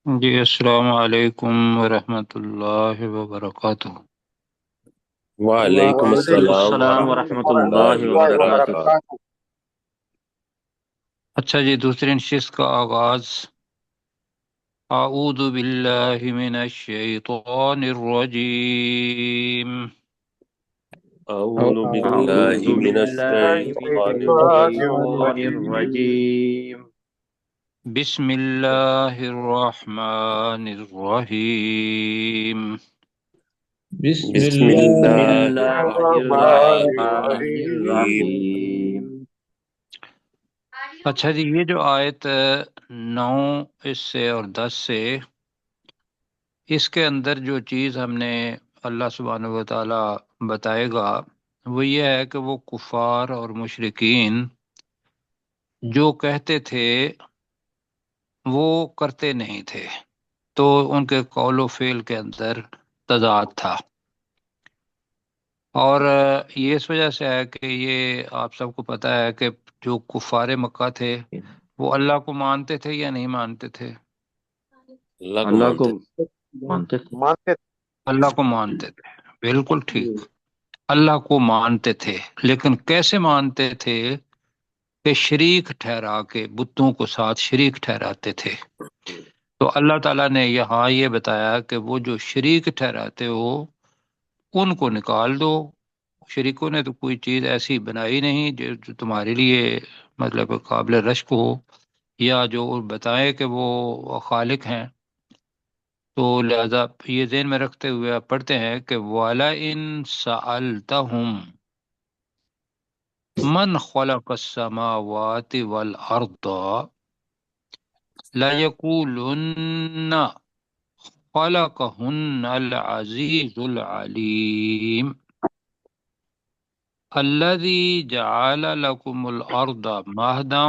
جی السلام علیکم ورحمۃ اللہ وبرکاتہ۔ وعلیکم وعلیکم السلام السلام ورحمۃ ورحمۃ اللہ اللہ وبرکاتہ۔ وبرکاتہ۔ اچھا جی، دوسری نشست کا آغاز۔ اعوذ باللہ من الشیطان الرجیم۔ اعوذ باللہ أعوذ من بالله من الشیطان الشيطان الرجیم۔ الرجيم. بسم اللہ الرحمن الرحیم۔ بسم بسم بسم اللہ الله الرحمن الرحمن الرحیم۔ الرحيم. اچھا جی، یہ جو آیت 9 اس سے اور 10 سے، اس کے اندر جو چیز ہم نے اللہ سبحانہ و تعالی بتائے گا وہ یہ ہے کہ وہ کفار اور مشرکین جو کہتے تھے وہ کرتے نہیں تھے، تو ان کے قول و فعل کے اندر تضاد تھا۔ اور یہ اس وجہ سے ہے کہ یہ آپ سب کو پتہ ہے کہ جو کفار مکہ تھے وہ اللہ کو مانتے تھے یا نہیں مانتے تھے؟ اللہ کو اللہ کو مانتے مانتے تھے. مانتے اللہ کو مانتے تھے، بالکل ٹھیک، اللہ کو مانتے تھے، لیکن کیسے مانتے تھے؟ کہ شریک ٹھہرا کے، بتوں کو ساتھ شریک ٹھہراتے تھے۔ تو اللہ تعالیٰ نے یہاں یہ بتایا کہ وہ جو شریک ٹھہراتے ہو ان کو نکال دو۔ شریکوں نے تو کوئی چیز ایسی بنائی نہیں جو تمہارے لیے مطلب قابل رشک ہو، یا جو بتائیں کہ وہ خالق ہیں۔ تو لہذا یہ ذہن میں رکھتے ہوئے آپ پڑھتے ہیں کہ وَلَئِن سَأَلْتَهُمْ من خلق السماوات والأرض لَيَقُولُنَّ خلقهن العزيز العليم الذي جعل لكم الأرض مهدا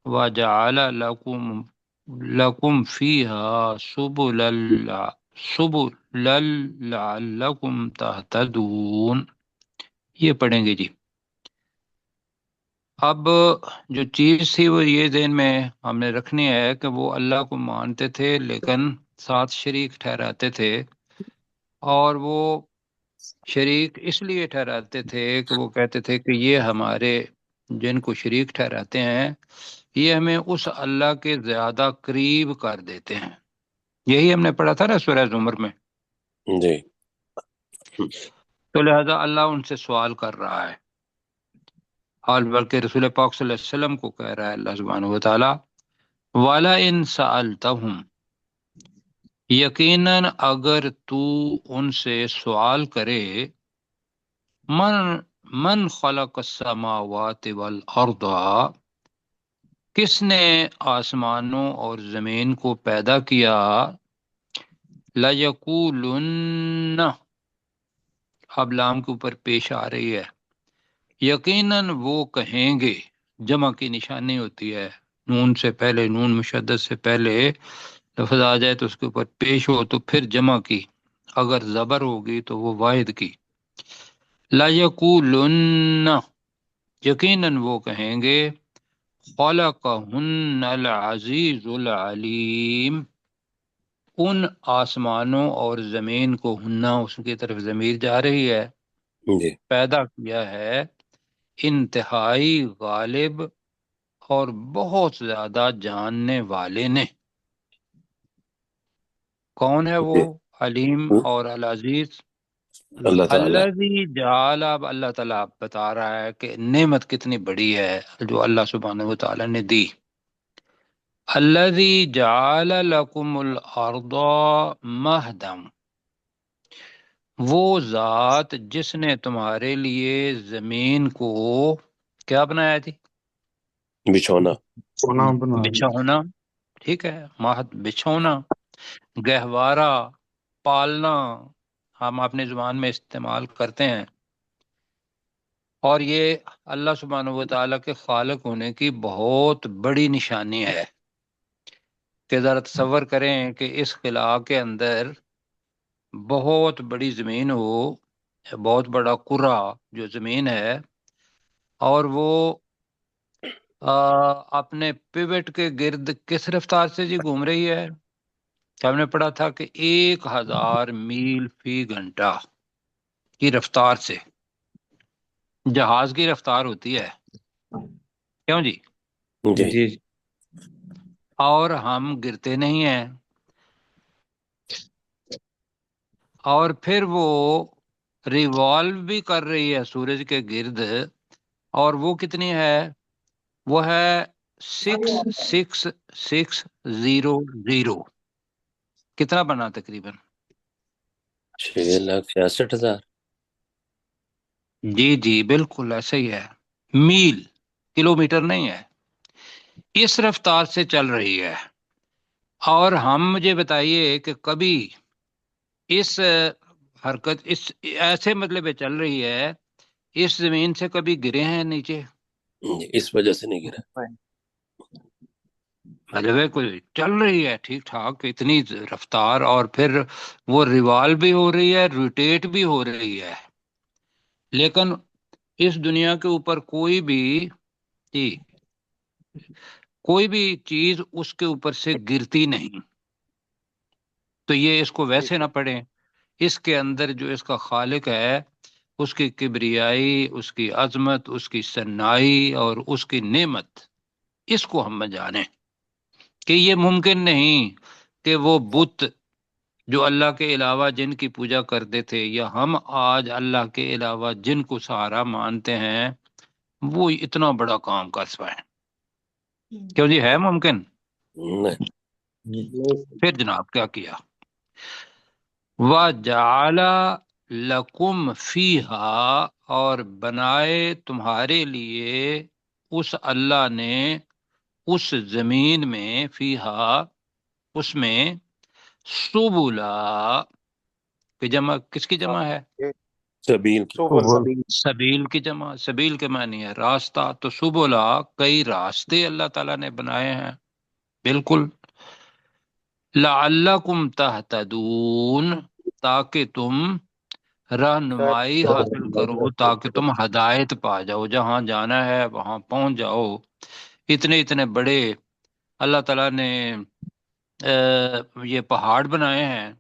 وجعل لكم فيها سبلا لعلكم تهتدون۔ یہ پڑھیں گے جی۔ اب جو چیز تھی وہ یہ ذہن میں ہم نے رکھنی ہے کہ وہ اللہ کو مانتے تھے لیکن ساتھ شریک ٹھہراتے تھے، اور وہ شریک اس لیے ٹھہراتے تھے کہ وہ کہتے تھے کہ یہ ہمارے جن کو شریک ٹھہراتے ہیں یہ ہمیں اس اللہ کے زیادہ قریب کر دیتے ہیں۔ یہی ہم نے پڑھا تھا نا سورہ زمر میں۔ جی۔ تو لہذا اللہ ان سے سوال کر رہا ہے، اور بلکہ رسول پاک صلی اللہ علیہ وسلم کو کہہ رہا ہے اللہ سبحانہ و تعالیٰ، والا ان سألتہم، یقیناً اگر تو ان سے سوال کرے، من خلق السماوات والارض، کس نے آسمانوں اور زمین کو پیدا کیا، لَيَقُولُنَّ، اب لام کے اوپر پیش آ رہی ہے، یقیناً وہ کہیں گے، جمع کی نشانی ہوتی ہے، نون سے پہلے، نون مشدد سے پہلے لفظ آ جائے تو اس کے اوپر پیش ہو تو پھر جمع کی، اگر زبر ہوگی تو وہ واحد کی۔ لَيَقُولُنَّ، یقیناً وہ کہیں گے، خلقہن العزیز العلیم، ان آسمانوں اور زمین کو، ہننا اس کی طرف ضمیر جا رہی ہے، جی۔ پیدا کیا ہے انتہائی غالب اور بہت زیادہ جاننے والے نے۔ کون ہے وہ؟ جی، علیم اور العزیز۔ اللہ تعالیٰ۔ الذی جعل، اب اللہ تعالیٰ بتا رہا ہے کہ نعمت کتنی بڑی ہے جو اللہ سبحانہ و تعالیٰ نے دی۔ الذی جعل لکم الارض مہدا، وہ ذات جس نے تمہارے لیے زمین کو کیا بنایا تھی؟ بچھونا۔ سونا بنا دی۔ بچھونا، ٹھیک ہے، مہد بچھونا، گہوارہ، پالنا، ہم اپنی زبان میں استعمال کرتے ہیں۔ اور یہ اللہ سبحانہ و تعالیٰ کے خالق ہونے کی بہت بڑی نشانی ہے کہ ذرا تصور کریں کہ اس خلا کے اندر بہت بڑی زمین ہو، بہت بڑا کرہ جو زمین ہے، اور وہ اپنے پیوٹ کے گرد کس رفتار سے جی گھوم رہی ہے؟ ہم نے پڑھا تھا کہ 1000 میل فی گھنٹہ کی رفتار سے جہاز کی رفتار ہوتی ہے، کیوں جی؟ جی جی اور ہم گرتے نہیں ہیں، اور پھر وہ ریوالو بھی کر رہی ہے سورج کے گرد، اور وہ کتنی ہے؟ وہ ہے 66,600۔ کتنا بنا تقریباً؟ 6,66,000۔ جی جی بالکل ایسا ہی ہے، میل، کلومیٹر نہیں ہے، اس رفتار سے چل رہی ہے۔ اور ہم مجھے بتائیے کہ کبھی اس حرکت اس ایسے مطلب پہ چل رہی ہے، اس زمین سے کبھی گرے ہیں نیچے؟ اس وجہ سے نہیں گرا۔ مطلب ہے کوئی چل رہی ہے ٹھیک ٹھاک اتنی رفتار، اور پھر وہ ریوالو بھی ہو رہی ہے، روٹیٹ بھی ہو رہی ہے، لیکن اس دنیا کے اوپر جی کوئی بھی چیز اس کے اوپر سے گرتی نہیں۔ تو یہ اس کو ویسے نہ پڑھیں، اس کے اندر جو اس کا خالق ہے، اس کی کبریائی، اس کی عظمت، اس کی سنائی اور اس کی نعمت، اس کو ہم جانیں کہ یہ ممکن نہیں کہ وہ بت جو اللہ کے علاوہ جن کی پوجا کرتے تھے، یا ہم آج اللہ کے علاوہ جن کو سہارا مانتے ہیں، وہ اتنا بڑا کام کر پائے۔ کیوں جی ہے ممکن؟ نہیں۔ پھر جناب کیا کیا؟ وَجَعَلَ لَكُمْ فِيهَا، اور بنائے تمہارے لیے اس اللہ نے اس زمین میں، فیہا اس میں، سبلا کی جمع کس کی جمع ہے؟ سبیل کی۔ سبیل کی جمع، سبیل کے معنی ہے راستہ، تو سبلا کئی راستے اللہ تعالیٰ نے بنائے ہیں، بالکل، لعلکم تہتدون، تاکہ تم رہنمائی حاصل کرو، تاکہ تم ہدایت پا جاؤ، جہاں جانا ہے وہاں پہنچ جاؤ۔ اتنے اتنے بڑے اللہ تعالیٰ نے یہ پہاڑ بنائے ہیں،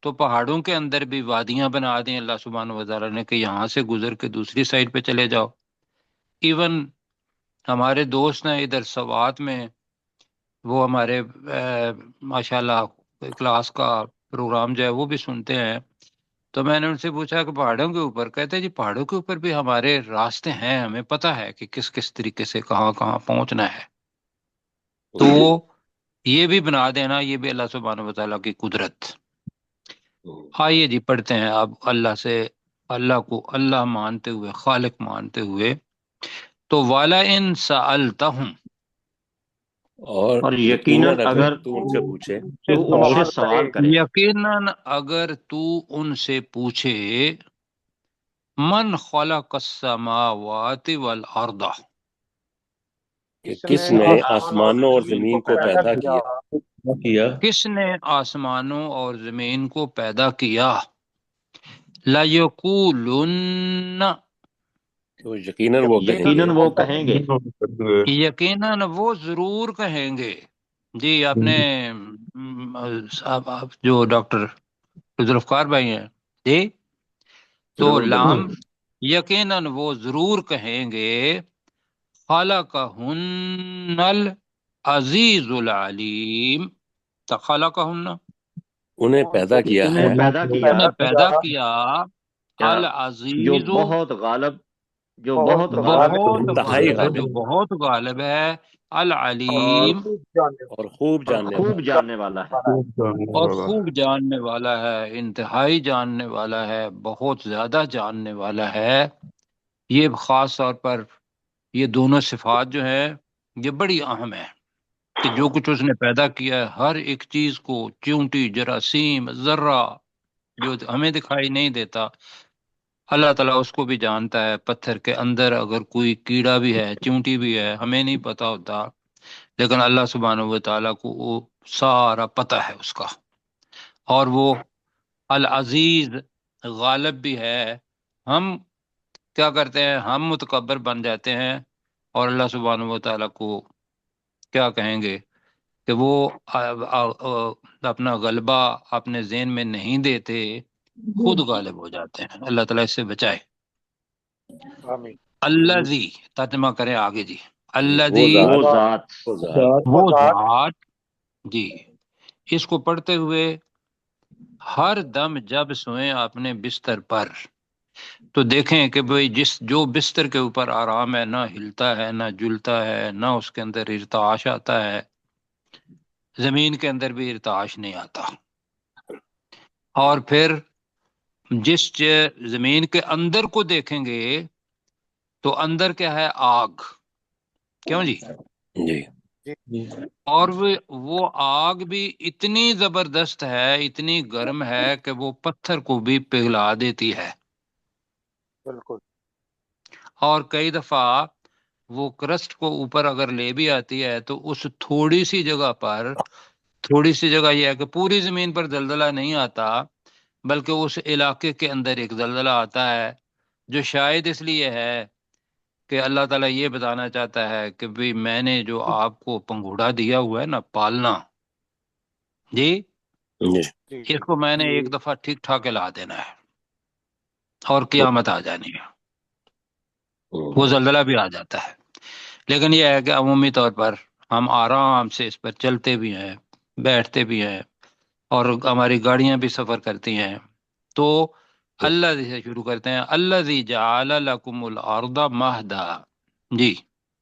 تو پہاڑوں کے اندر بھی وادیاں بنا دیں اللہ سبحانہ و تعالیٰ نے کہ یہاں سے گزر کے دوسری سائڈ پہ چلے جاؤ۔ ایون ہمارے دوست ہیں ادھر سوات میں، وہ ہمارے ماشاءاللہ کلاس کا پروگرام جو ہے وہ بھی سنتے ہیں، تو میں نے ان سے پوچھا کہ پہاڑوں کے اوپر، کہتے ہیں جی پہاڑوں کے اوپر بھی ہمارے راستے ہیں، ہمیں پتہ ہے کہ کس کس طریقے سے کہاں کہاں پہنچنا ہے۔ تو وہ یہ بھی بنا دینا، یہ بھی اللہ سبحانہ و تعالیٰ کی قدرت۔ آئیے جی پڑھتے ہیں اب اللہ سے، اللہ کو اللہ مانتے ہوئے، خالق مانتے ہوئے، تو والا ان سألتہم، اور یقیناً یقیناً اگر اگر تو ان سے پوچھے تو ان سے سوال کرے، یقیناً اگر تو ان سے پوچھے، من خلق السماوات والارض، کہ کس نے آسمانوں اور زمین کو پیدا کیا، کس نے آسمانوں اور زمین کو پیدا کیا، لَيَقُولُنَّ، تو یقیناً وہ کہیں گے یقیناً وہ کہیں گے، یقیناً وہ ضرور کہیں گے۔ جی آپ نے صاحب آپ جو ڈاکٹر ذوالفقار بھائی ہیں جی، تو بالکل بالکل، لام، یقیناً وہ ضرور کہیں گے، خلقہن العزیز العلیم، خلقہن، انہیں پیدا کیا ہے انہیں پیدا کیا انہیں پیدا کیا، کیا جو العزیز، بہت غالب، جو بہت غالب بہت انتہائی غالب ہے، جو غالب بہت غالب ہے، اور العلیم، اور خوب اور جاننے خوب والا۔ جاننے والا ہے۔ اور خوب جاننے والا ہے، انتہائی جاننے والا ہے، بہت زیادہ جاننے والا ہے۔ یہ خاص طور پر یہ دونوں صفات جو ہیں یہ بڑی اہم ہیں، کہ جو کچھ اس نے پیدا کیا ہے، ہر ایک چیز کو، چیونٹی، جراثیم، ذرہ جو ہمیں دکھائی نہیں دیتا، اللہ تعالیٰ اس کو بھی جانتا ہے۔ پتھر کے اندر اگر کوئی کیڑا بھی ہے، چیونٹی بھی ہے، ہمیں نہیں پتا ہوتا، لیکن اللہ سبحانہ و تعالیٰ کو وہ سارا پتہ ہے اس کا۔ اور وہ العزیز، غالب بھی ہے۔ ہم کیا کرتے ہیں؟ ہم متکبر بن جاتے ہیں اور اللہ سبحانہ و تعالیٰ کو کیا کہیں گے کہ وہ اپنا غلبہ اپنے ذہن میں نہیں دیتے، خود غالب ہو جاتے ہیں۔ اللہ تعالیٰ اس سے بچائے۔ آمین۔ الذی، ترجمہ کریں آگے جی۔ وہ الذی، وہ ذات ذات وہ ذات وہ ذات جی۔ اس کو پڑھتے ہوئے ہر دم جب سوئیں اپنے بستر پر تو دیکھیں کہ بھئی جو بستر کے اوپر آرام ہے، نہ ہلتا ہے نہ جلتا ہے، نہ اس کے اندر ارتعاش آتا ہے، زمین کے اندر بھی ارتعاش نہیں آتا۔ اور پھر جس زمین کے اندر کو دیکھیں گے تو اندر کیا ہے؟ آگ، کیوں جی؟ جی اور وہ آگ بھی اتنی زبردست ہے، اتنی گرم ہے کہ وہ پتھر کو بھی پگھلا دیتی ہے۔ بالکل۔ اور کئی دفعہ وہ کرسٹ کو اوپر اگر لے بھی آتی ہے تو اس تھوڑی سی جگہ پر، تھوڑی سی جگہ یہ ہے کہ پوری زمین پر زلزلہ نہیں آتا، بلکہ اس علاقے کے اندر ایک زلزلہ آتا ہے، جو شاید اس لیے ہے کہ اللہ تعالیٰ یہ بتانا چاہتا ہے کہ بھی میں نے جو آپ کو پنگھوڑا دیا ہوا ہے نا، پالنا جی، جی اس کو میں نے ایک دفعہ ٹھیک ٹھاک ہلا دینا ہے اور قیامت آ جانی ہے، وہ زلزلہ بھی آ جاتا ہے۔ لیکن یہ ہے کہ عمومی طور پر ہم آرام سے اس پر چلتے بھی ہیں، بیٹھتے بھی ہیں، اور ہماری گاڑیاں بھی سفر کرتی ہیں۔ تو اللہ سے شروع کرتے ہیں، الذی جعل لکم الارض مہدا جی۔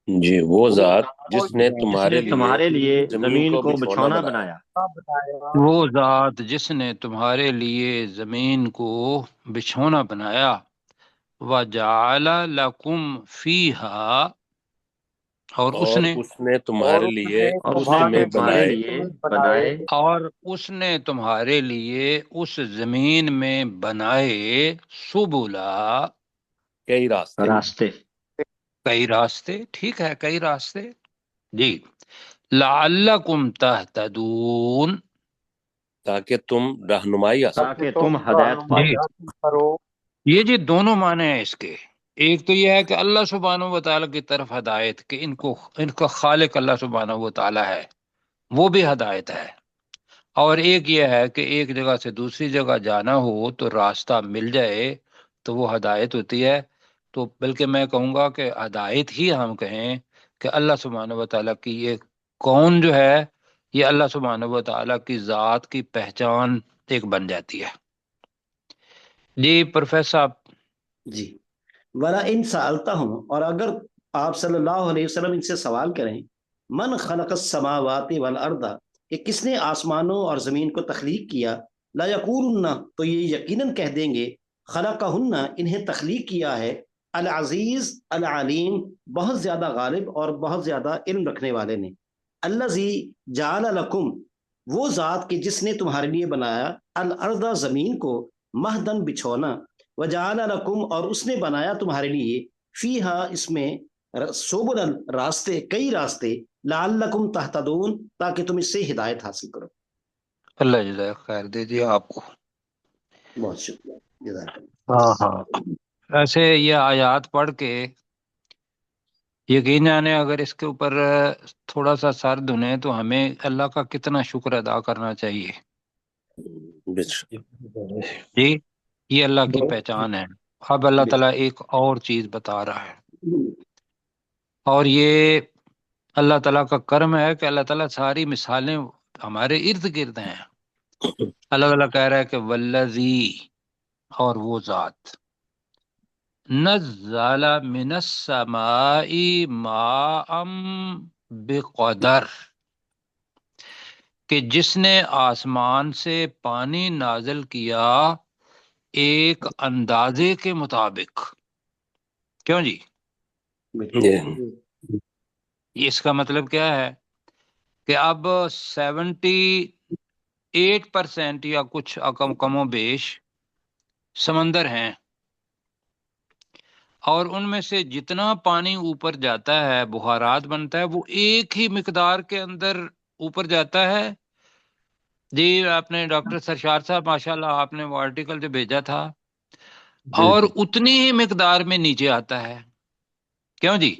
جی وہ ذات جس نے جس نے تمہارے لیے زمین کو بچھونا بنایا، وہ ذات جس نے تمہارے لیے زمین کو بچھونا بنایا، وجعل لکم فیہا، اور اس نے تمہارے لیے اور اس اس نے میں تمہارے بنائے لیے بنائے اور اس نے تمہارے لیے اس زمین میں بنائے سبلا، کئی راستے راستے، کئی راستے، ٹھیک ہے، کئی راستے جی۔ لعلکم تہتدون، تاکہ تم رہنمائی حاصل تاکہ تم ہدایت پاؤ۔ جی کرو۔ یہ جی دونوں معنی ہیں اس کے۔ ایک تو یہ ہے کہ اللہ سبحانہ و تعالیٰ کی طرف ہدایت، کہ ان کا خالق اللہ سبحانہ و تعالیٰ ہے، وہ بھی ہدایت ہے۔ اور ایک یہ ہے کہ ایک جگہ سے دوسری جگہ جانا ہو تو راستہ مل جائے تو وہ ہدایت ہوتی ہے۔ تو بلکہ میں کہوں گا کہ ہدایت ہی ہم کہیں کہ اللہ سبحانہ و تعالیٰ کی یہ کون جو ہے، یہ اللہ سبحانہ و تعالیٰ کی ذات کی پہچان ایک بن جاتی ہے۔ جی پروفیسر صاحب۔ جی، ولا ان سالتا ہوں، اور اگر آپ صلی اللہ علیہ وسلم ان سے سوال کریں، من خلق السماوات والارض، کہ کس نے آسمانوں اور زمین کو تخلیق کیا، لا یقولن، تو یہ یقیناً کہہ دیں گے، خلقہن، انہیں تخلیق کیا ہے، العزیز العلیم، بہت زیادہ غالب اور بہت زیادہ علم رکھنے والے نے، الذی جعل لکم، وہ ذات کہ جس نے تمہارے لیے بنایا، الارض، زمین کو، مہدن، بچھونا، وجعل لکم، اور اس نے بنایا تمہارے لیے، فیہا، اس میں، سبل، راستے، کئی راستے، لعلکم تہتدون، تاکہ تم اس سے ہدایت حاصل کرو۔ اللہ جزائے خیر دے جی آپ کو۔ بہت شکریہ، جزاک اللہ۔ ہاں ہاں، ایسے یہ آیات پڑھ کے یقین جانے اگر اس کے اوپر تھوڑا سا سر دھنے تو ہمیں اللہ کا کتنا شکر ادا کرنا چاہیے جی۔ یہ اللہ کی پہچان ہے۔ اب اللہ تعالیٰ ایک اور چیز بتا رہا ہے، اور یہ اللہ تعالیٰ کا کرم ہے کہ اللہ تعالیٰ ساری مثالیں ہمارے ارد گرد ہیں۔ اللہ تعالیٰ کہہ رہا ہے کہ والذی، اور وہ ذات، نزل من السماء ماء بقدر، کہ جس نے آسمان سے پانی نازل کیا ایک اندازے کے مطابق۔ کیوں جی؟ اس کا مطلب کیا ہے کہ اب 78% یا کچھ کم و بیش سمندر ہیں، اور ان میں سے جتنا پانی اوپر جاتا ہے، بخارات بنتا ہے، وہ ایک ہی مقدار کے اندر اوپر جاتا ہے۔ جی آپ نے ڈاکٹر سرشار صاحب ماشاءاللہ آپ نے وہ آرٹیکل جو بھیجا تھا، اور اتنی ہی مقدار میں نیچے آتا ہے۔ کیوں جی؟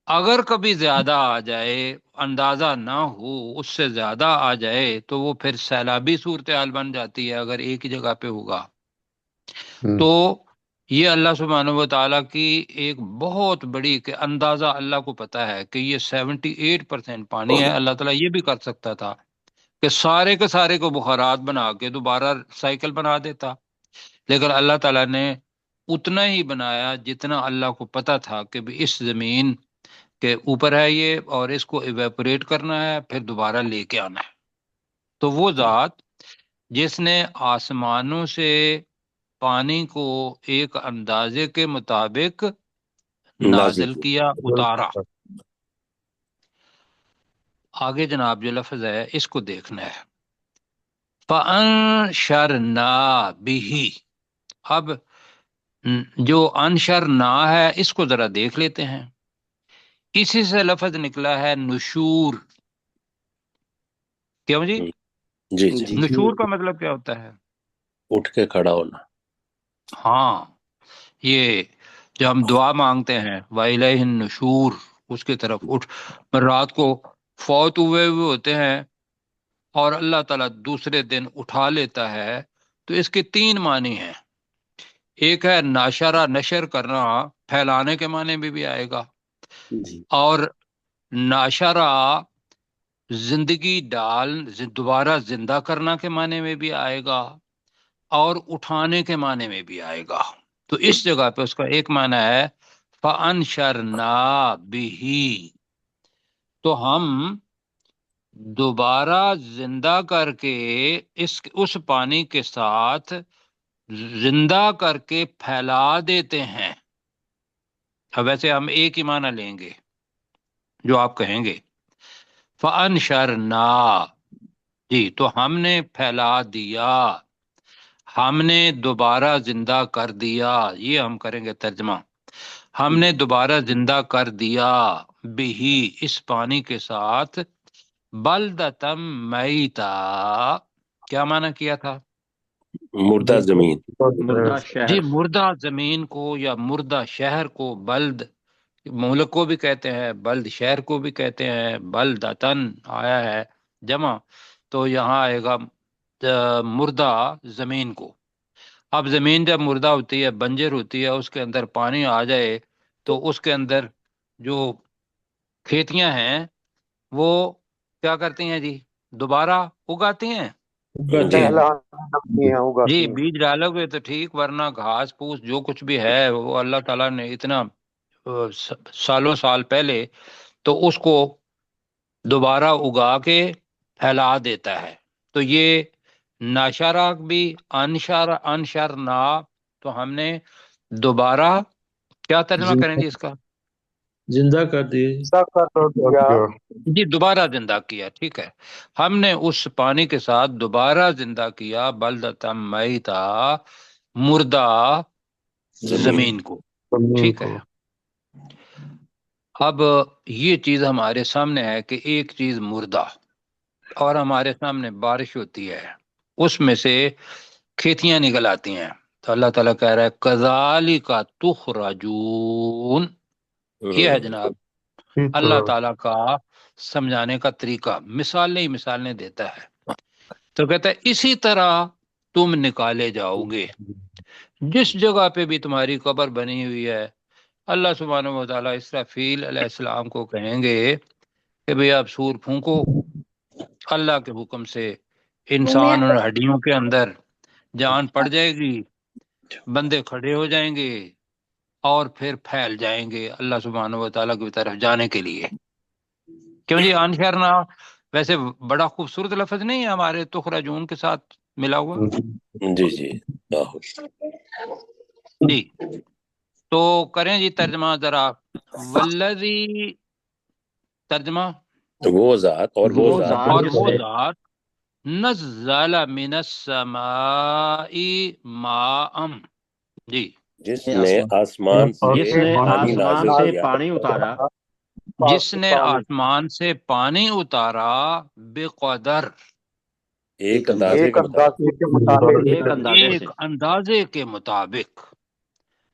اگر کبھی زیادہ آ جائے، اندازہ نہ ہو، اس سے زیادہ آ جائے، تو وہ پھر سیلابی صورتحال بن جاتی ہے اگر ایک ہی جگہ پہ ہوگا۔ تو یہ اللہ سبحانہ و تعالیٰ کی ایک بہت بڑی کہ اندازہ اللہ کو پتا ہے کہ یہ 78% پانی ہے۔ اللہ تعالیٰ یہ بھی کر سکتا تھا کہ سارے کے سارے کو بخارات بنا کے دوبارہ سائیکل بنا دیتا، لیکن اللہ تعالیٰ نے اتنا ہی بنایا جتنا اللہ کو پتا تھا کہ بھی اس زمین کے اوپر ہے یہ، اور اس کو ایویپوریٹ کرنا ہے، پھر دوبارہ لے کے آنا ہے۔ تو وہ ذات جس نے آسمانوں سے پانی کو ایک اندازے کے مطابق نازل کیا، اتارا۔ آگے جناب جو لفظ ہے اس کو دیکھنا ہے، فَأَنشَرْنَا بِهِ۔ اب جو انشرنا ہے اس کو ذرا دیکھ لیتے ہیں۔ اسی سے لفظ نکلا ہے نشور۔ کیوں جی؟ جی جی، نشور کا مطلب کیا ہوتا ہے؟ اٹھ کے کھڑا ہونا۔ ہاں، یہ جو ہم دعا مانگتے ہیں وَإِلَيْهِ النُّشُورُ، اس کی طرف اٹھ، رات کو فوت ہوئے ہوتے ہیں اور اللہ تعالیٰ دوسرے دن اٹھا لیتا ہے، تو اس کے 3 معنی ہیں۔ ایک ہے ناشرہ، نشر کرنا، پھیلانے کے معنی میں بھی آئے گا، اور ناشرہ زندگی ڈال، دوبارہ زندہ کرنا کے معنی میں بھی آئے گا، اور اٹھانے کے معنی میں بھی آئے گا۔ تو اس جگہ پہ اس کا ایک معنی ہے فَأَنشَرْنَا بِهِ، تو ہم دوبارہ زندہ کر کے اس پانی کے ساتھ زندہ کر کے پھیلا دیتے ہیں۔ اب ویسے ہم ایک ہی معنی لیں گے جو آپ کہیں گے، فَأَنشَرْنَا، جی، تو ہم نے پھیلا دیا، ہم نے دوبارہ زندہ کر دیا، یہ ہم کریں گے ترجمہ۔ ہم نے دوبارہ زندہ کر دیا بھی، اس پانی کے ساتھ، بلدتم میتا، کیا معنی کیا تھا؟ مردہ زمین۔ مردہ شہر۔ جی، مردہ زمین کو یا مردہ شہر کو، بلد ملک کو بھی کہتے ہیں، بلد شہر کو بھی کہتے ہیں، بلدتن آیا ہے جمع، تو یہاں آئے گا مردہ زمین کو۔ اب زمین جب مردہ ہوتی ہے، بنجر ہوتی ہے، اس کے اندر پانی آ جائے تو اس کے اندر جو کھیتیاں ہیں وہ کیا کرتی ہیں جی؟ دوبارہ اگاتی ہیں۔ جی، بیج ڈالو گے تو ٹھیک، ورنہ گھاس پھوس جو کچھ بھی ہے وہ اللہ تعالیٰ نے اتنا سالوں سال پہلے تو اس کو دوبارہ اگا کے پھیلا دیتا ہے۔ تو یہ ناشرہ بھی، انشرنا، تو ہم نے دوبارہ کیا ترجمہ کریں گے اس کا؟ زندہ کر دیے جی، دوبارہ زندہ کیا، ٹھیک ہے۔ ہم نے اس پانی کے ساتھ دوبارہ زندہ کیا بلدتم میتا، مردہ زمین کو، ٹھیک ہے۔ اب یہ چیز ہمارے سامنے ہے کہ ایک چیز مردہ، اور ہمارے سامنے بارش ہوتی ہے، اس میں سے کھیتیاں نکل آتی ہیں، تو اللہ تعالیٰ کہہ رہا ہے کذالک تخرجون۔ یہ ہے جناب اللہ تعالیٰ کا سمجھانے کا طریقہ، مثالیں دیتا ہے۔ تو کہتا ہے اسی طرح تم نکالے جاؤ گے، جس جگہ پہ بھی تمہاری قبر بنی ہوئی ہے۔ اللہ سبحانہ و تعالیٰ اسرافیل علیہ السلام کو کہیں گے کہ بھئی آپ سور پھونکو، اللہ کے حکم سے انسان اور ہڈیوں کے اندر جان پڑ جائے گی، بندے کھڑے ہو جائیں گے اور پھر پھیل جائیں گے اللہ سبحانہ و تعالیٰ کی طرف جانے کے لیے۔ کیوں جی؟ انشرنا ویسے بڑا خوبصورت لفظ نہیں ہے ہمارے تخرجون کے ساتھ ملا ہوا؟ جی جی، جی، تو کریں جی ترجمہ ذرا، والذی، ترجمہ وہ ذات، اور وہ وہ ذات اور جس وہ نے ذات نزل من السماء ماء، جی، جس نے آسمان جس سے نے پانی آسمان نازل سے کیا، پانی اتارا، جس نے آسمان سے پانی اتارا بقدر، ایک اندازے کے مطابق، ایک اندازے سے، ایک اندازے کے مطابق،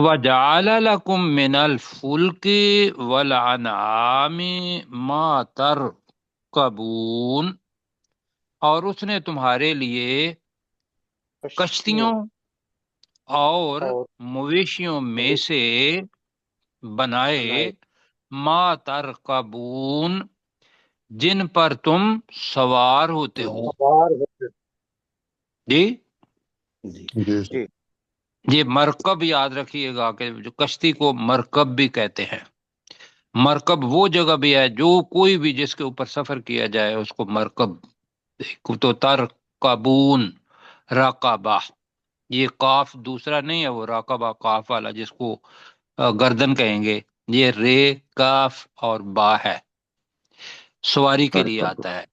وَجَعَلَ لَكُم مِّنَ الْفُلْكِ وَالْأَنْعَامِ مَا تَرْكَبُونَ، اور اس نے تمہارے لیے کشتیوں اور اور مویشیوں میں سے بنائے ما ترکبون، جن پر تم سوار ہوتے ہو۔ سوار ہوتے جی جی جی یہ مرکب یاد رکھیے گا کہ جو کشتی کو مرکب بھی کہتے ہیں۔ مرکب وہ جگہ بھی ہے جو کوئی بھی جس کے اوپر سفر کیا جائے اس کو مرکب، تو ترکبون رقبہ، یہ قاف دوسرا نہیں ہے وہ راقبہ قاف والا جس کو گردن کہیں گے، یہ رے کاف اور با ہے، سواری کے لیے آتا ہے۔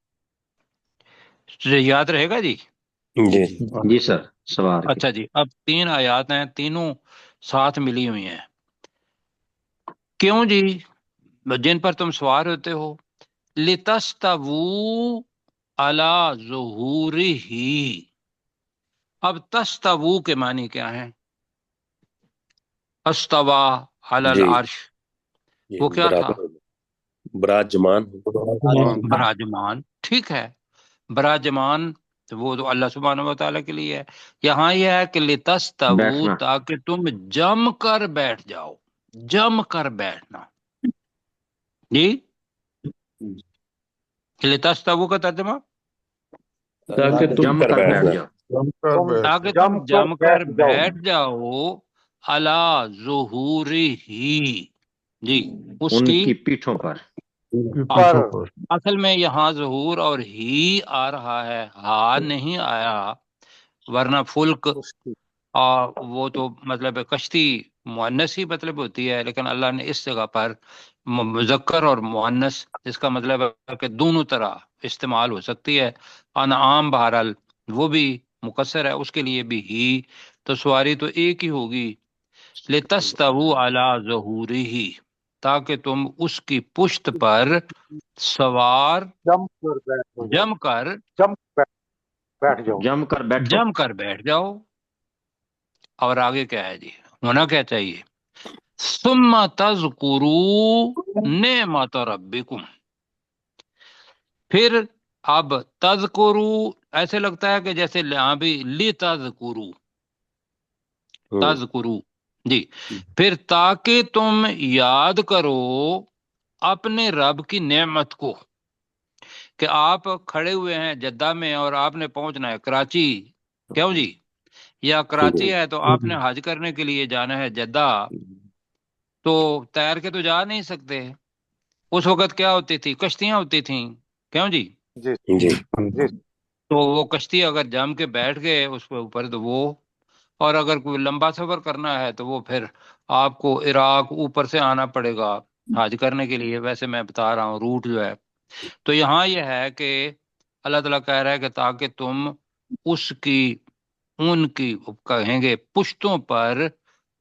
یاد رہے گا جی؟ جی جی سر، سوار کی اچھا جی، اب 3 آیات ہیں، تینوں ساتھ ملی ہوئی ہیں۔ کیوں جی؟ جن پر تم سوار ہوتے ہو، لِتَسْتَوُوا عَلَى ظُهُورِهِ، اب تستوو کے معنی کیا ہیں؟ استوا علی جی العرش، وہ کیا تھا؟ براجمان براجمان، ٹھیک ہے، براجمان وہ تو اللہ سبحانہ و تعالیٰ کے لیے ہے۔ یہاں یہ ہے کہ لتستوو، بیٹھنا، تاکہ تم جم کر بیٹھ جاؤ، جم کر بیٹھنا۔ جی لتستوو کا ترجمہ تاکہ تم جم کر بیٹھ بیٹھنا، جاؤ۔ تاکہ تم جم کر بیٹھ جاؤ، علی ظہورہ، جی اس ان کی کی پیٹھوں پر، پر اصل میں یہاں ظہور اور ہی آ رہا ہے، ہا نہیں آیا، ورنہ فلک اس کی وہ تو مطلب کشتی مؤنث ہی مطلب ہوتی ہے، لیکن اللہ نے اس جگہ پر مذکر اور مؤنث، اس کا مطلب ہے کہ دونوں طرح استعمال ہو سکتی ہے۔ انعام بہرحال وہ بھی مقصر ہے، اس کے لیے بھی ہی، تو سواری تو ایک ہی ہوگی۔ لِتَسْتَوُوا عَلَى ظُهُورِهِ، تاکہ تم اس کی پشت پر سوار جم کر بیٹھ ہو جاؤ، جم کر جم بیٹھ جاؤ۔ جم کر بیٹھو، جم کر بیٹھ جاؤ۔ اور آگے کیا ہے جی؟ ہونا کیا چاہیے؟ ثم تذکروا نعمت ربکم، پھر اب تذکروا ایسے لگتا ہے کہ جیسے یہاں بھی لتذکروا، تذکروا جی، پھر تاکہ تم یاد کرو اپنے رب کی نعمت کو، کہ آپ کھڑے ہوئے ہیں جدہ میں اور آپ نے پہنچنا ہے کراچی، کیوں جی؟ یا کراچی ہے تو آپ نے حج کرنے کے لیے جانا ہے جدہ، تو تیر کے تو جا نہیں سکتے، اس وقت کیا ہوتی تھی؟ کشتیاں ہوتی تھیں، کیوں جی؟ جی جی جی تو وہ کشتی اگر جم کے بیٹھ گئے اس کے اوپر تو وہ، اور اگر کوئی لمبا سفر کرنا ہے تو وہ پھر آپ کو عراق اوپر سے آنا پڑے گا حج کرنے کے لیے، ویسے میں بتا رہا ہوں روٹ جو ہے۔ تو یہاں یہ ہے کہ اللہ تعالیٰ کہہ رہا ہے کہ تاکہ تم اس کی، ان کی کہیں گے پشتوں پر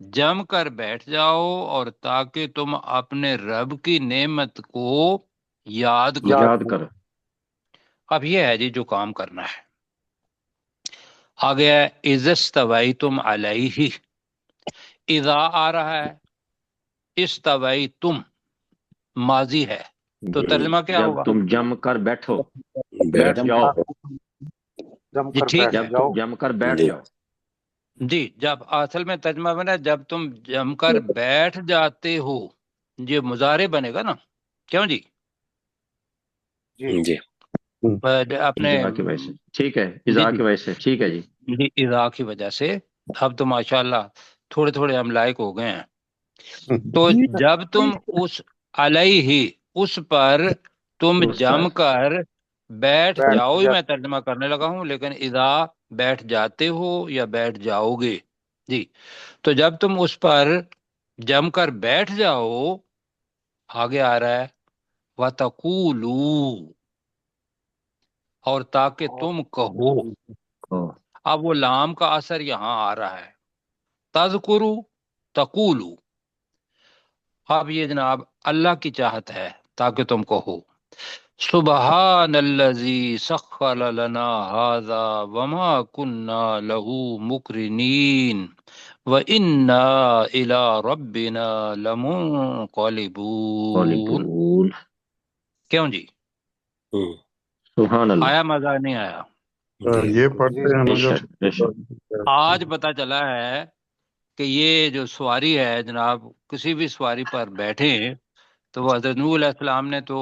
جم کر بیٹھ جاؤ، اور تاکہ تم اپنے رب کی نعمت کو یاد کرو۔ یاد کرو۔ اب یہ ہے جی جو کام کرنا ہے۔ آگے ہے اذا استویتم علیہ، اذا آ رہا ہے، استویتم ماضی ہے، تو ترجمہ کیا جب ہوگا؟ تم جم کر بیٹھو، بیٹھ بیٹھ جاؤ، جم جی کر ٹھیک بیٹھ ہے جب جاؤ۔ تم جم کر بیٹھ جی جاؤ، جی، جب اصل میں ترجمہ بنا ہے جب تم جم کر بیٹھ جاتے ہو، یہ مضارع بنے گا نا، کیوں جی؟ جی جی اپنے اذا کی وجہ سے ٹھیک ہے، جی اذا جی کی وجہ سے ٹھیک ہے جی۔ جی اذا کی وجہ سے اب تو ماشاءاللہ تھوڑے تھوڑے ہم لائق ہو گئے ہیں۔ تو جب تم اس علیہ، اس پر تم اس جم پر کر بیٹھ بیٹھ جاؤ، جا میں ترجمہ کرنے لگا ہوں، لیکن اذا بیٹھ جاتے ہو یا بیٹھ جاؤ گے جی، تو جب تم اس پر جم کر بیٹھ جاؤ، آگے آ رہا ہے وَتَقُولُوا، اور تاکہ تم کہو، اب وہ لام کا اثر یہاں آ رہا ہے، تذکرو تقولو، اب یہ جناب اللہ کی چاہت ہے تاکہ تم کہو سبحان الذی سخر لنا ھذا وما كنا له مقرنین، وَإِنَّا إِلَىٰ رَبِّنَا لَمُنقَلِبُونَ. کیوں جی سبحان اللہ. آیا مزہ نہیں آیا؟ یہ پڑھتے ہیں بے نا شک بے شک. آج پتہ چلا ہے کہ یہ جو سواری ہے جناب، کسی بھی سواری پر بیٹھیں تو وہ حضرت نوح علیہ السلام نے تو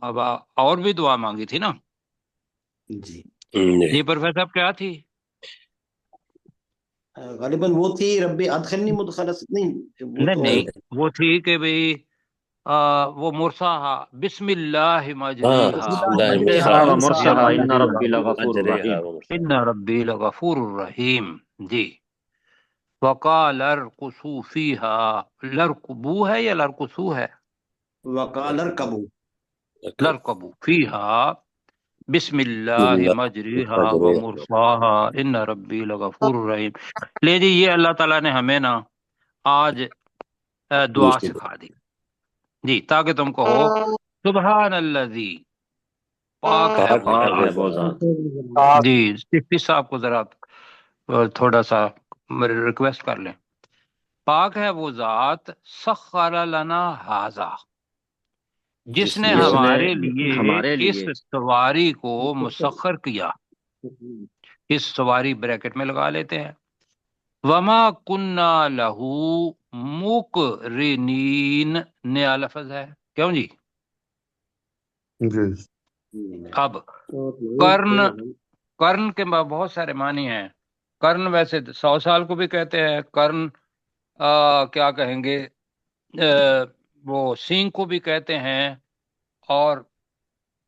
اب اور بھی دعا مانگی تھی نا. جی یہ پروفیسر صاحب کیا تھی؟ غالباً وہ تھی رب ادخلنی مدخل نہیں، وہ تو نہیں وہ تھی کہ بھئی وہ مرساہا بسم اللہ مجریہا مجریہا و مرساہا ان ربی لغفور رحیم. ان ربی لغفور الرحیم. جی. وقال ارقصوا فیہا، لرکبو ہے یا لرکسو ہے؟ وقال ارکبوا، لرکبو فیہا بسم اللہ مجریہا و مرساہا ان ربی لغفور الرحیم. لے جی، یہ اللہ تعالیٰ نے ہمیں نا آج دعا سکھا دی جی، تاکہ تم کہو سبحان الذی، پاک ہے وہ پاک ہے ذات. وہ ذات. جی صفی صاحب کو ذرا تھوڑا سا ریکویسٹ کر لیں. پاک ہے وہ ذات سخر لنا ھذا، جس نے ہمارے لیے اس سواری کو مسخر کیا. اس سواری بریکٹ میں لگا لیتے ہیں. وما کننا لہو مقرنین، نیا لفظ ہے. کیوں جی؟ جی اب کرن کے بہت سارے معنی ہیں. کرن ویسے 100 سال کو بھی کہتے ہیں. کرن کیا کہیں گے، وہ سینگ کو بھی کہتے ہیں، اور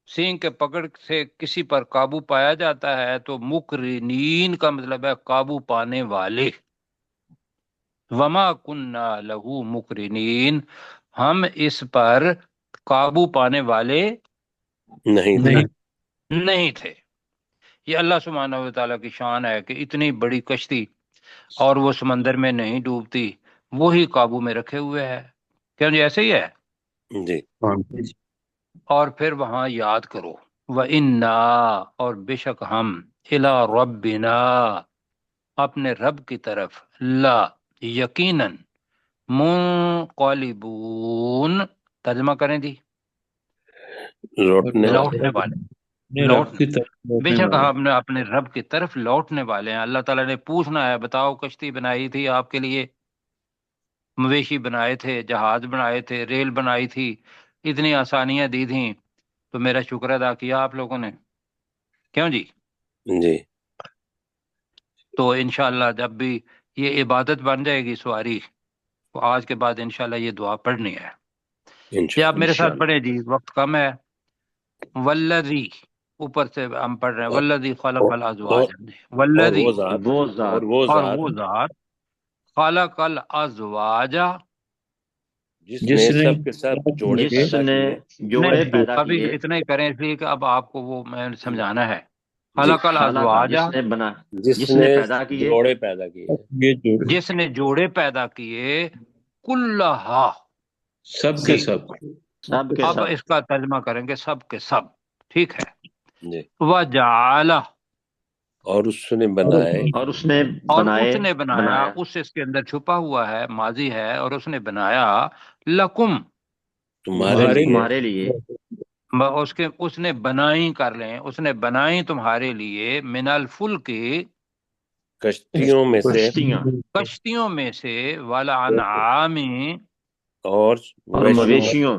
سینگ کے پکڑ سے کسی پر قابو پایا جاتا ہے تو مقرنین کا مطلب ہے قابو پانے والے. وما کننا لہو مقرنین، ہم اس پر قابو پانے والے نہیں تھے. یہ اللہ سبحانہ و تعالیٰ کی شان ہے کہ اتنی بڑی کشتی اور وہ سمندر میں نہیں ڈوبتی، وہی قابو میں رکھے ہوئے ہے. کیا جی ایسے ہی ہے؟ جی اور پھر وہاں یاد کرو وَإِنَّا، اور بے شک ہم، إِلَىٰ رَبِّنَا، اپنے رب کی طرف، لا یقیناً، منقلبون، ترجمہ کریں جی، لوٹنے لوٹنے والے. بے شک ہم نے اپنے رب کی طرف لوٹنے والے ہیں. اللہ تعالیٰ نے پوچھنا ہے، بتاؤ کشتی بنائی تھی آپ کے لیے، مویشی بنائے تھے، جہاز بنائے تھے، ریل بنائی تھی، اتنی آسانیاں دی تھیں، تو میرا شکر ادا کیا آپ لوگوں نے؟ کیوں جی؟ جی تو انشاءاللہ جب بھی یہ عبادت بن جائے گی سواری، تو آج کے بعد انشاءاللہ یہ دعا پڑھنی ہے. یہ آپ میرے ساتھ پڑھیں جی، وقت کم ہے. والذی، اوپر سے ہم پڑھ رہے ہیں والذی خلق الازواج، والذی، اور وہ ذات خلق الازواج، جس نے سب کے سب جوڑے پیدا ابھی کیے. اتنا ہی کریں، اس لیے کہ اب آپ کو وہ میں سمجھانا ہے. خلق الازواج، جس نے پیدا کیے، جوڑے پیدا کیے، جس نے جوڑے پیدا کیے، کلہا، سب کے سب. اب اس کا ترجمہ کریں گے سب کے سب، ٹھیک ہے. جی وجعل، اور اس نے بنائے، اور اس نے بنایا، اس کے اندر چھپا ہوا ہے، ماضی ہے، اور اس نے بنایا لکم، تمہارے لیے، اس نے بنائی کر لیں، اس نے بنائی تمہارے لیے، من الفلک، کشتیوں میں سے، والانعام، اور مویشیوں،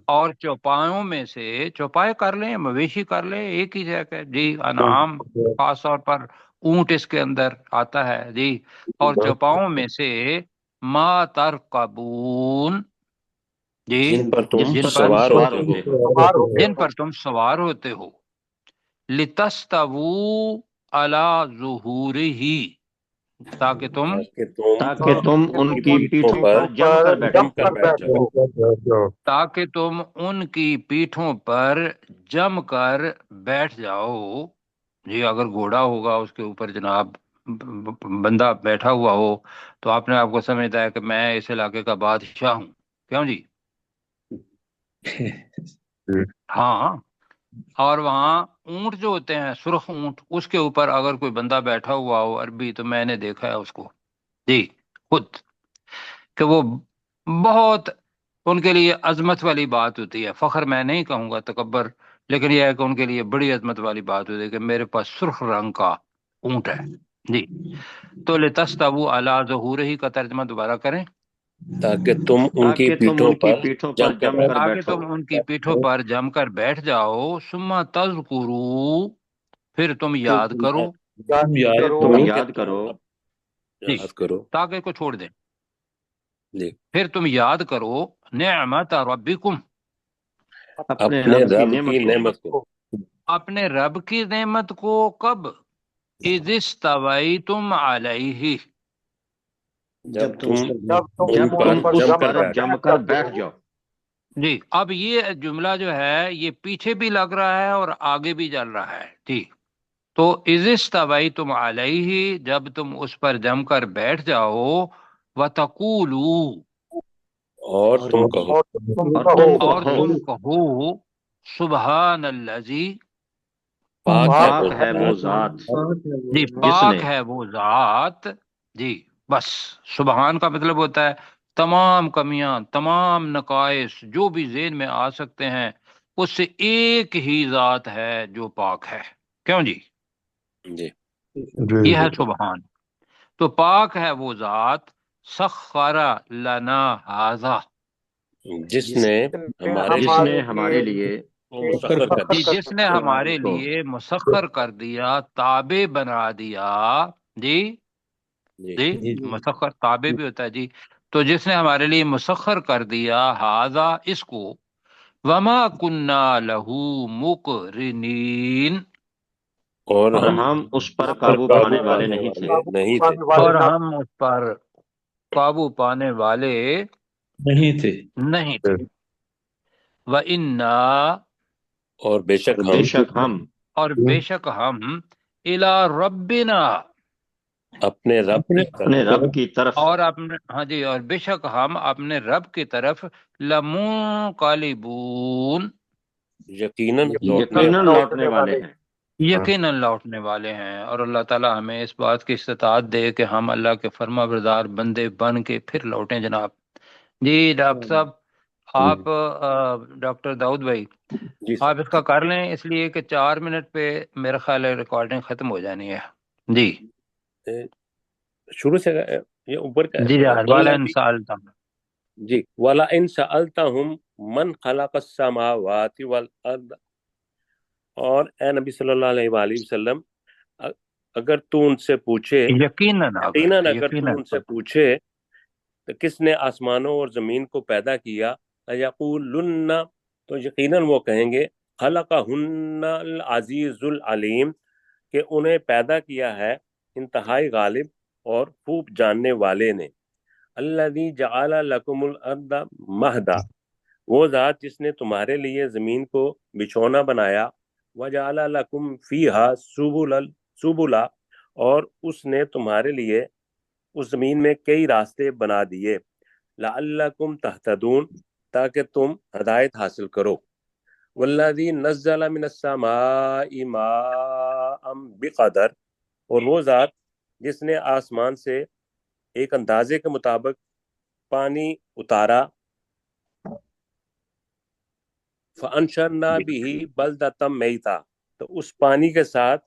اور چوپایوں میں سے. چوپائے کر لیں، مویشی کر لیں، ایک ہی جگہ جی. انعام خاص طور پر اونٹ اس کے اندر آتا ہے جی. اور چوپاؤں میں سے ما ترکبون، جی، جن پر تم سوار ہوتے ہو. لتستووا علی ظہورہ، تاکہ تم ان کی پیٹھوں پر جم کر بیٹھ جاؤ. تاکہ تم ان کی پیٹھوں پر جم کر بیٹھ جاؤ. جی اگر گھوڑا ہوگا اس کے اوپر جناب بندہ بیٹھا ہوا ہو تو اپنے آپ کو سمجھتا ہے کہ میں اس علاقے کا بادشاہ ہوں. کیوں جی؟ ہاں اور وہاں اونٹ جو ہوتے ہیں سرخ اونٹ، اس کے اوپر اگر کوئی بندہ بیٹھا ہوا ہو عربی، تو میں نے دیکھا ہے اس کو، جی خود، کہ وہ بہت ان کے لیے عظمت والی بات ہوتی ہے، فخر میں نہیں کہوں گا، تکبر، لیکن یہ ہے کہ ان کے لیے بڑی عظمت والی بات ہوتی ہے کہ میرے پاس سرخ رنگ کا اونٹ ہے، جی۔ تو لتستووا علی ظہورہ کا ترجمہ دوبارہ کریں، تاکہ تم ان کی تاکہ تم پیٹھوں ان کی پر پیٹھوں پر جم کر جم کر بیٹھو۔ تاکہ بیٹھو، تم ان کی پیٹھوں پر جم کر بیٹھ جاؤ، ثم تذکروا، پھر تم پھر یاد کرو، تم یاد پھر کرو تم تاکہ یاد تم کرو جی، یاد کرو، تاکہ کو چھوڑ دیں، جی، پھر تم یاد کرو نعمت ربکم، اپنے اپنے رب کی رب کی نعمت کو، نعمت کو، اپنے رب کی نعمت کو، کب؟ اذ استویتم علیہ، جب جب تم اس تم پر جب تم ان جب اونٹ پر تم پر اس جم جم کر پر کر بیٹھو۔ جم بیٹھ کر جاتے بیٹھ ہو، جاؤ۔ جی۔ اب یہ جملہ جو ہے یہ پیچھے بھی لگ رہا ہے اور آگے بھی چل رہا ہے، جی۔ تو اذ استویتم علیہ، جب تم اس پر جم کر بیٹھ جاؤ، وتقولوا، اور اور تم کہو، اور تم اور کہو تم اور کہو تم کہو، سبحان الذی، پاک ہے وہ پاک ہے وہ ذات جی جس پاک نے ہے وہ ذات، جی بس، سبحان کا مطلب ہوتا ہے تمام کمیاں، تمام نقائص جو بھی ذہن میں آ سکتے ہیں، اس سے ایک ہی ذات ہے جو پاک ہے، کیوں جی؟ جی، یہ جی ہے سبحان۔ تو پاک ہے وہ ذات، سخر لنا ھذا، جس جس نے نے ہمارے جس لیے نے ہمارے لیے ہمارے لیے وہ مسخر کر جی دیا، جس نے ہمارے کو لیے مسخر کر دیا، تابع بنا دیا، جی جی، جی، مسخر تابع بھی ہوتا ہے جی، تو جس نے ہمارے لیے مسخر کر دیا ہاذا، اس کو، وما کننا لہو مقرنین، اور اور ہم ہم اس پر اس پر قابو قابو پانے والے پانے نہیں تھے، والے نہیں تھے، پانے والے اور نہ ہم اس پر قابو پانے والے نہیں تھے۔ نہیں تھے، وَإِنَّا، اور بے شک اور بے ہم شک ہم اور بے شک ہم، الی ربنا، اپنے رب اپنے کی اپنے طرف رب کی طرف اور اپنے، ہاں جی، اور بے شک ہم اپنے رب کی طرف لمنقلبون، یقیناً لوٹنے یقیناً والے۔ لوٹنے والے ہیں۔ یقیناً لوٹنے والے ہیں، اور اللہ تعالیٰ ہمیں اس بات کی استطاعت دے کہ ہم اللہ کے فرما بردار بندے بن کے پھر لوٹیں جناب۔ جی ڈاکٹر صاحب، آپ ڈاکٹر داؤد بھائی، جی آپ اس کا کر لیں، اس لیے کہ 4 منٹ پہ میرا خیال ہے ریکارڈنگ ختم ہو جانی ہے، جی صاحب، شروع سے یہ اوپر کا جی جہاز والا والذی، انسال تھا، جی، وَلَئِن سَأَلْتَهُمْ مَنْ خَلَقَ السَّمَاوَاتِ وَالْأَرْضَ، اور اے نبی صلی اللہ علیہ وآلہ وسلم، اگر تو ان سے پوچھے، یقیناً اگر تو ان سے پوچھے تو کس نے آسمانوں اور زمین کو پیدا کیا، یقولن، تو یقیناً وہ کہیں گے، خلقہن العزیز العلیم، کہ انہیں پیدا کیا ہے انتہائی غالب اور خوب جاننے والے نے، الذی جعل لکم الارض مہدا، وہ ذات جس نے تمہارے لیے زمین کو بچھونا بنایا، وجعل لکم فیہا سبلا، اور اس نے تمہارے لیے اس زمین میں کئی راستے بنا دیے، لعلکم تہتدون، تاکہ تم ہدایت حاصل کرو، والذی نزل من السماء ماء بقدر، اور وہ ذات جس نے آسمان سے ایک اندازے کے مطابق پانی اتارا، فَأَنشَرْنَا بِهِ بَلْدَةً مَيْتًا، تو اس پانی کے ساتھ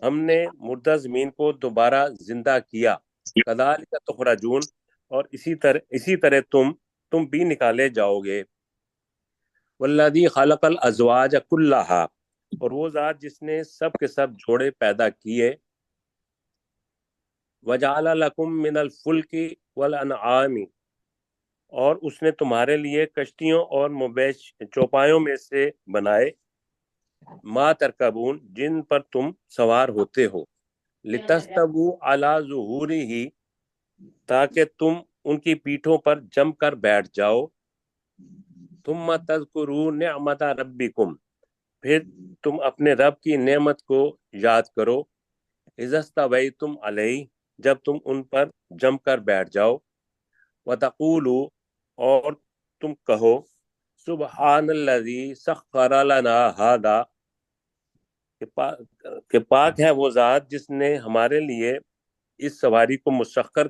ہم نے مردہ زمین کو دوبارہ زندہ کیا، کذالک تخرجون، اور اسی طرح تم بھی نکالے جاؤ گے، والذی خلق الازواج کلھا، اور وہ ذات جس نے سب کے سب جوڑے پیدا کیے، وجعل لکم من الفلک والانعام، اور اس نے تمہارے لیے کشتیوں اور مویش چوپایوں میں سے بنائے، ما ترکبون، جن پر تم سوار ہوتے ہو، لتستووا علی ظہورہ، تاکہ تم ان کی پیٹھوں پر جم کر بیٹھ جاؤ، ثم تذکروا نعمت ربکم، پھر تم اپنے رب کی نعمت کو یاد کرو، اذا استویتم علیہ، جب تم ان پر جم کر بیٹھ جاؤ، وتقولوا، اور تم کہو، سبحان الذی سخر لنا ھذا، کہ پاک ہے وہ ذات جس نے ہمارے لیے اس سواری کو مسخر